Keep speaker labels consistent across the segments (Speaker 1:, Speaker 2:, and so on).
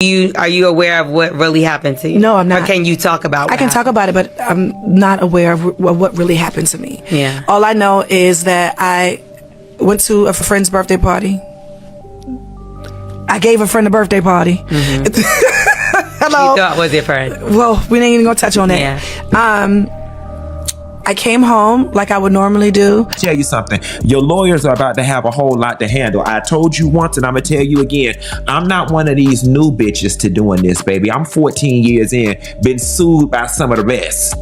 Speaker 1: Are you aware of what really happened to you?
Speaker 2: No, I'm not.
Speaker 1: Or can you talk about
Speaker 2: I can talk about it, but I'm not aware of what really happened to me.
Speaker 1: Yeah.
Speaker 2: All I know is that I went to a friend's birthday party. I gave a friend a birthday party. Hello.
Speaker 1: You thought was your friend.
Speaker 2: Well, we ain't even gonna touch on that.
Speaker 1: Yeah.
Speaker 2: I came home like I would normally do.
Speaker 3: Tell you something, your lawyers are about to have a whole lot to handle. I told you once and I'm gonna tell you again, I'm not one of these new bitches to doing this, baby. I'm 14 years in, been sued by some of the best.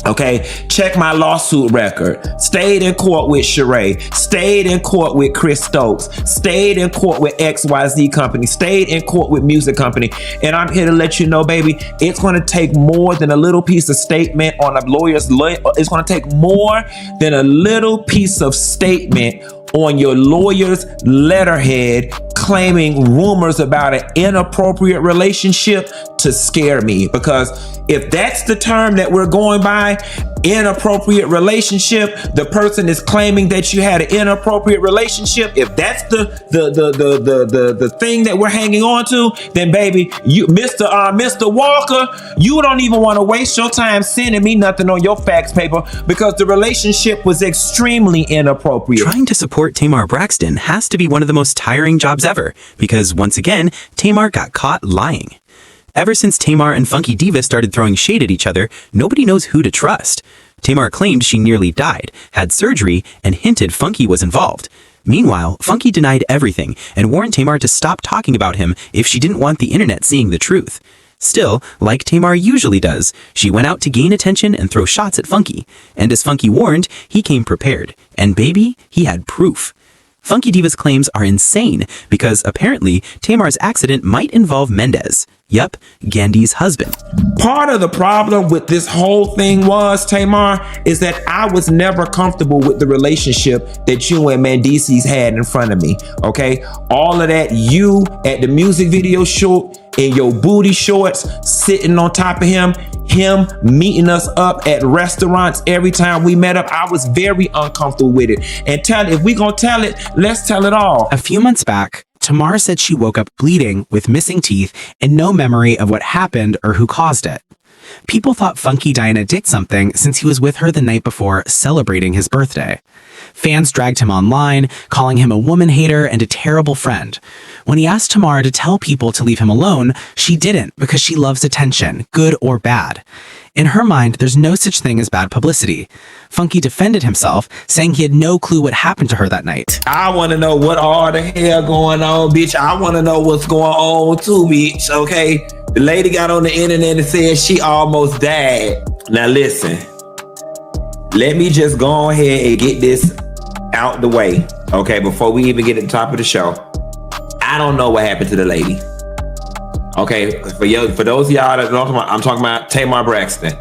Speaker 3: Okay, check my lawsuit record. Stayed in court with Sheree, stayed in court with Chris Stokes, stayed in court with XYZ Company, stayed in court with Music Company. And I'm here to let you know, baby, it's going to take more than a little piece of statement on a lawyer's it's going to take more than a little piece of statement on your lawyer's letterhead claiming rumors about an inappropriate relationship to scare me. Because if that's the term that we're going by, inappropriate relationship, the person is claiming that you had an inappropriate relationship. If that's the thing that we're hanging on to, then baby, you Mr. Walker, you don't even want to waste your time sending me nothing on your fax paper because the relationship was extremely inappropriate.
Speaker 4: Trying to support Tamar Braxton has to be one of the most tiring jobs ever, because once again, Tamar got caught lying. Ever since Tamar and Funky Dineva started throwing shade at each other, nobody knows who to trust. Tamar claimed she nearly died, had surgery, and hinted Funky was involved. Meanwhile, Funky denied everything and warned Tamar to stop talking about him if she didn't want the internet seeing the truth. Still, like Tamar usually does, she went out to gain attention and throw shots at Funky. And as Funky warned, he came prepared. And baby, he had proof. Funky Dineva's claims are insane because apparently Tamar's accident might involve Mendeecees. Yup, Gandhi's husband.
Speaker 3: Part of the problem with this whole thing was, Tamar, is that I was never comfortable with the relationship that you and Mendeecees had in front of me, okay? All of that, you at the music video shoot in your booty shorts, sitting on top of him meeting us up at restaurants every time we met up, I was very uncomfortable with it. And if we gonna tell it, let's tell it all.
Speaker 4: A few months back, Tamar said she woke up bleeding with missing teeth and no memory of what happened or who caused it. People thought Funky Dineva did something since he was with her the night before celebrating his birthday. Fans dragged him online, calling him a woman hater and a terrible friend. When he asked Tamar to tell people to leave him alone, she didn't because she loves attention, good or bad. In her mind, there's no such thing as bad publicity. Funky defended himself, saying he had no clue what happened to her that night.
Speaker 3: I want to know what all the hell going on, bitch. I want to know what's going on too, bitch, okay? The lady got on the internet and said she almost died. Now listen, let me just go ahead and get this out the way, okay? Before we even get to the top of the show, I don't know what happened to the lady. Okay, for those of y'all that don't know, I'm talking about Tamar Braxton.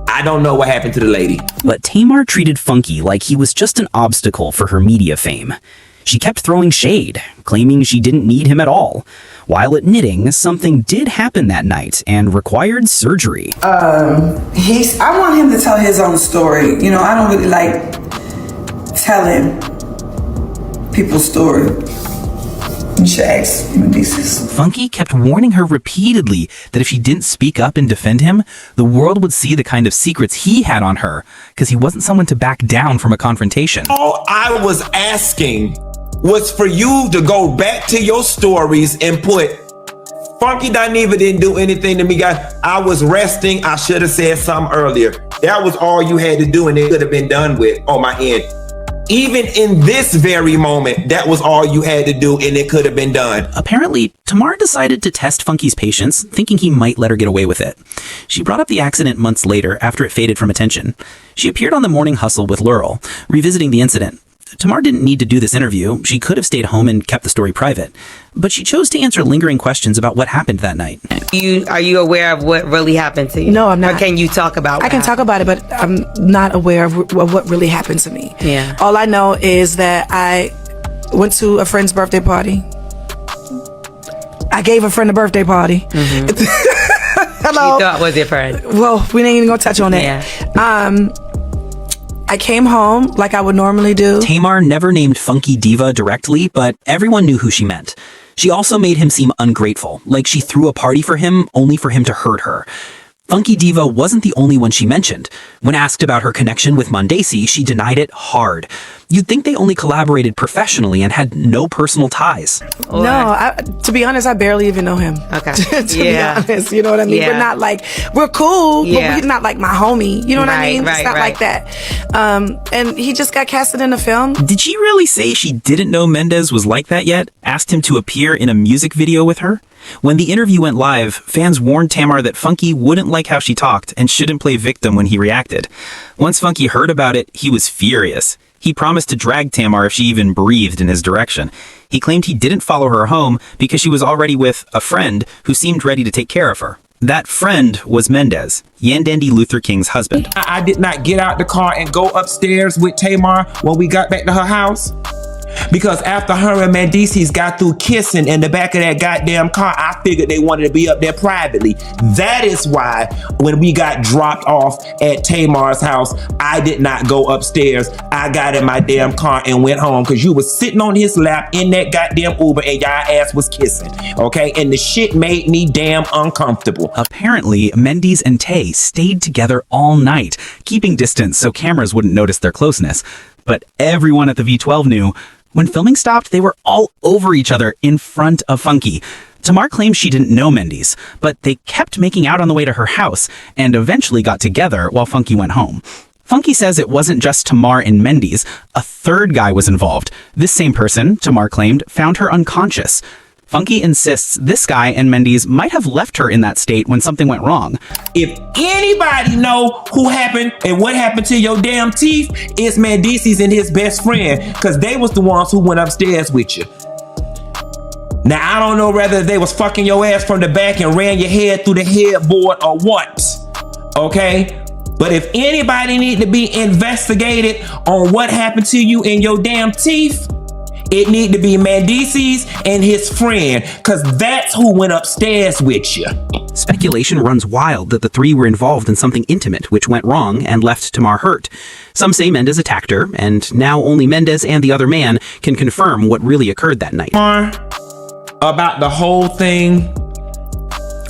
Speaker 3: I don't know what happened to the lady.
Speaker 4: But Tamar treated Funky like he was just an obstacle for her media fame. She kept throwing shade, claiming she didn't need him at all, while admitting something did happen that night and required surgery.
Speaker 5: I want him to tell his own story. You know, I don't really like telling people's story. You should ask Mendeecees.
Speaker 4: Funky kept warning her repeatedly that if she didn't speak up and defend him, the world would see the kind of secrets he had on her, because he wasn't someone to back down from a confrontation.
Speaker 3: All I was asking was for you to go back to your stories and put, Funky Dineva didn't do anything to me, guys. I was resting. I should have said something earlier. That was all you had to do, and it could have been done with on my end. Even in this very moment, that was all you had to do, and it could have been done.
Speaker 4: Apparently, Tamar decided to test Funky's patience, thinking he might let her get away with it. She brought up the accident months later after it faded from attention. She appeared on the Morning Hustle with Laurel, revisiting the incident. Tamar didn't need to do this interview. She could have stayed home and kept the story private. But she chose to answer lingering questions about what happened that night.
Speaker 1: Are you aware of what really happened to you?
Speaker 2: No, I'm not.
Speaker 1: Or can you talk about
Speaker 2: I can talk about it, but I'm not aware of what really happened to me.
Speaker 1: Yeah.
Speaker 2: All I know is that I went to a friend's birthday party. I gave a friend a birthday party. Hello.
Speaker 1: You thought was your friend.
Speaker 2: Well, we ain't even gonna touch on that.
Speaker 1: Yeah.
Speaker 2: I came home like I would normally do.
Speaker 4: Tamar never named Funky Dineva directly, but everyone knew who she meant. She also made him seem ungrateful, like she threw a party for him only for him to hurt her. Funky Diva wasn't the only one she mentioned. When asked about her connection with Mendeecees, she denied it hard. You'd think they only collaborated professionally and had no personal ties.
Speaker 2: No, to be honest, I barely even know him.
Speaker 1: Okay.
Speaker 2: To be honest, you know what I mean?
Speaker 1: Yeah.
Speaker 2: We're not like, we're cool, but he's not like my homie. You know what I mean? It's not like that. And he just got casted in a film.
Speaker 4: Did she really say she didn't know Mendes was like that yet? Asked him to appear in a music video with her? When the interview went live, fans warned Tamar that Funky wouldn't like how she talked and shouldn't play victim when he reacted. Once Funky heard about it, he was furious. He promised to drag Tamar if she even breathed in his direction. He claimed he didn't follow her home because she was already with a friend who seemed ready to take care of her. That friend was Mendes, Yandandy Luther King's husband.
Speaker 3: I did not get out the car and go upstairs with Tamar when we got back to her house. Because after her and Mendeecees got through kissing in the back of that goddamn car, I figured they wanted to be up there privately. That is why when we got dropped off at Tamar's house, I did not go upstairs. I got in my damn car and went home because you was sitting on his lap in that goddamn Uber and y'all ass was kissing, okay? And the shit made me damn uncomfortable.
Speaker 4: Apparently, Mendeecees and Tay stayed together all night, keeping distance so cameras wouldn't notice their closeness. But everyone at the V12 knew. When filming stopped, they were all over each other in front of Funky. Tamar claims she didn't know Mendeecees, but they kept making out on the way to her house and eventually got together while Funky went home. Funky says it wasn't just Tamar and Mendeecees. A third guy was involved. This same person, Tamar claimed, found her unconscious. Funky insists this guy and Mendeecees might have left her in that state when something went wrong.
Speaker 3: If anybody know who happened and what happened to your damn teeth, it's Mendeecees and his best friend, because they was the ones who went upstairs with you. Now, I don't know whether they was fucking your ass from the back and ran your head through the headboard or what, okay? But if anybody need to be investigated on what happened to you in your damn teeth, it need to be Mendeecees and his friend, because that's who went upstairs with you.
Speaker 4: Speculation runs wild that the three were involved in something intimate which went wrong and left Tamar hurt. Some say Mendes attacked her, and now only Mendes and the other man can confirm what really occurred that night.
Speaker 3: About the whole thing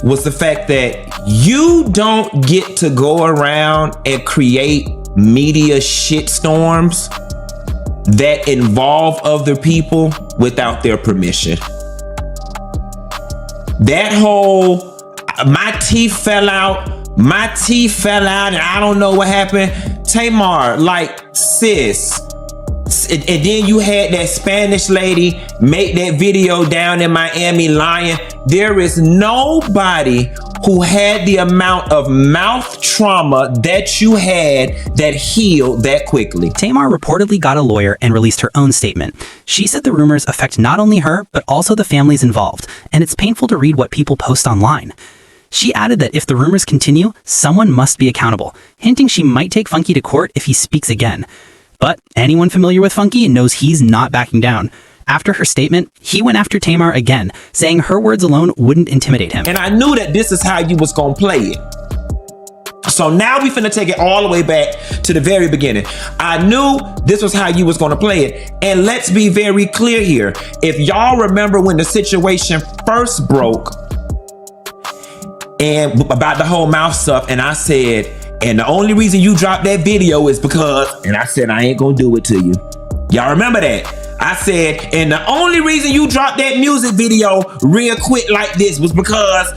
Speaker 3: was the fact that you don't get to go around and create media shitstorms that involve other people without their permission. That whole my teeth fell out and I don't know what happened. Tamar, like, sis. And then you had that Spanish lady make that video down in Miami lying. There is nobody who had the amount of mouth trauma that you had that healed that quickly.
Speaker 4: Tamar reportedly got a lawyer and released her own statement. She said the rumors affect not only her, but also the families involved, and it's painful to read what people post online. She added that if the rumors continue, someone must be accountable, hinting she might take Funky to court if he speaks again. But anyone familiar with Funky knows he's not backing down. After her statement, he went after Tamar again, saying her words alone wouldn't intimidate him.
Speaker 3: And I knew that this is how you was gonna play it. So now we finna take it all the way back to the very beginning. I knew this was how you was gonna play it. And let's be very clear here. If y'all remember when the situation first broke and about the whole mouth stuff, and I said, and the only reason you dropped that video is because, and I said, I ain't gonna do it to you. Y'all remember that? I said, and the only reason you dropped that music video real quick like this was because,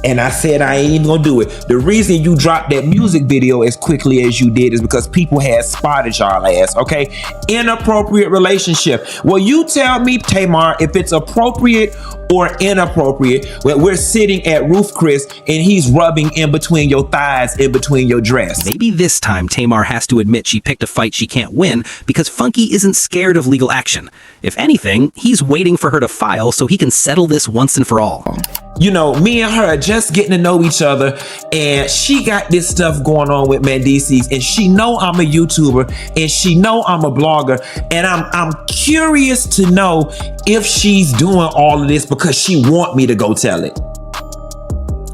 Speaker 3: and I said, I ain't even gonna do it. The reason you dropped that music video as quickly as you did is because people had spotted y'all ass, okay? Inappropriate relationship. Well, you tell me, Tamar, if it's appropriate or inappropriate when we're sitting at Roof Chris and he's rubbing in between your thighs, in between your dress.
Speaker 4: Maybe this time Tamar has to admit she picked a fight she can't win because Funky isn't scared of legal action. If anything, he's waiting for her to file so he can settle this once and for all.
Speaker 3: You know, me and her are just getting to know each other, and she got this stuff going on with Mendeecees, and she know I'm a YouTuber, and she know I'm a blogger, and I'm curious to know if she's doing all of this because she want me to go tell it.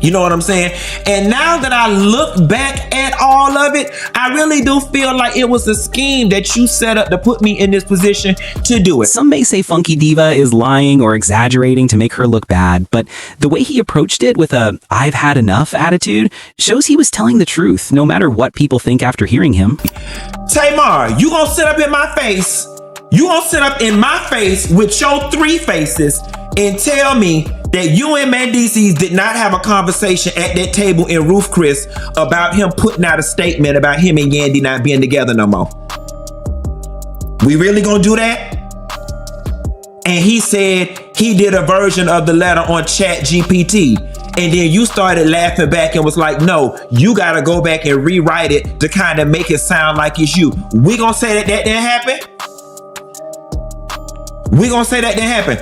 Speaker 3: You know what I'm saying? And now that I look back at all of it, I really do feel like it was a scheme that you set up to put me in this position to do it.
Speaker 4: Some may say Funky Diva is lying or exaggerating to make her look bad, but the way he approached it with a "I've had enough" attitude shows he was telling the truth, no matter what people think after hearing him.
Speaker 3: Tamar, you gonna sit up in my face? You gonna sit up in my face with your 3 faces and tell me that you and Mendeecees did not have a conversation at that table in Roof Chris about him putting out a statement about him and Yandy not being together no more? We really gonna do that? And he said he did a version of the letter on Chat GPT. And then you started laughing back and was like, no, you gotta go back and rewrite it to kind of make it sound like it's you. We gonna say that didn't happen? We gonna say that didn't happen?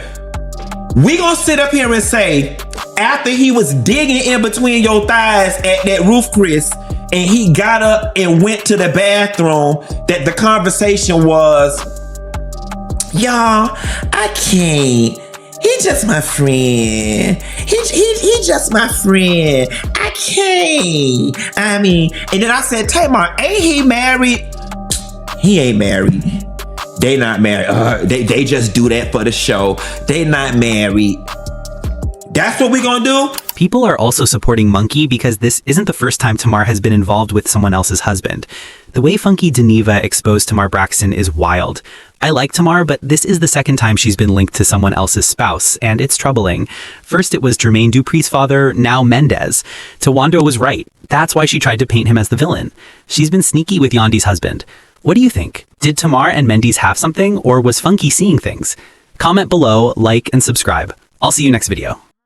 Speaker 3: We gonna sit up here and say, after he was digging in between your thighs at that Roof Chris, and he got up and went to the bathroom, that the conversation was, y'all, I can't. He just my friend. He just my friend. I can't. I mean, and then I said, Tamar, ain't he married? He ain't married. They not married. They just do that for the show. They not married. That's what we gonna do?
Speaker 4: People are also supporting Monkey because this isn't the first time Tamar has been involved with someone else's husband. The way Funky Dineva exposed Tamar Braxton is wild. I like Tamar, but this is the second time she's been linked to someone else's spouse, and it's troubling. First it was Jermaine Dupri's father, now Mendez. Tawanda was right. That's why she tried to paint him as the villain. She's been sneaky with Yandy's husband. What do you think? Did Tamar and Mendeecees have something, or was Funky seeing things? Comment below, like, and subscribe. I'll see you next video.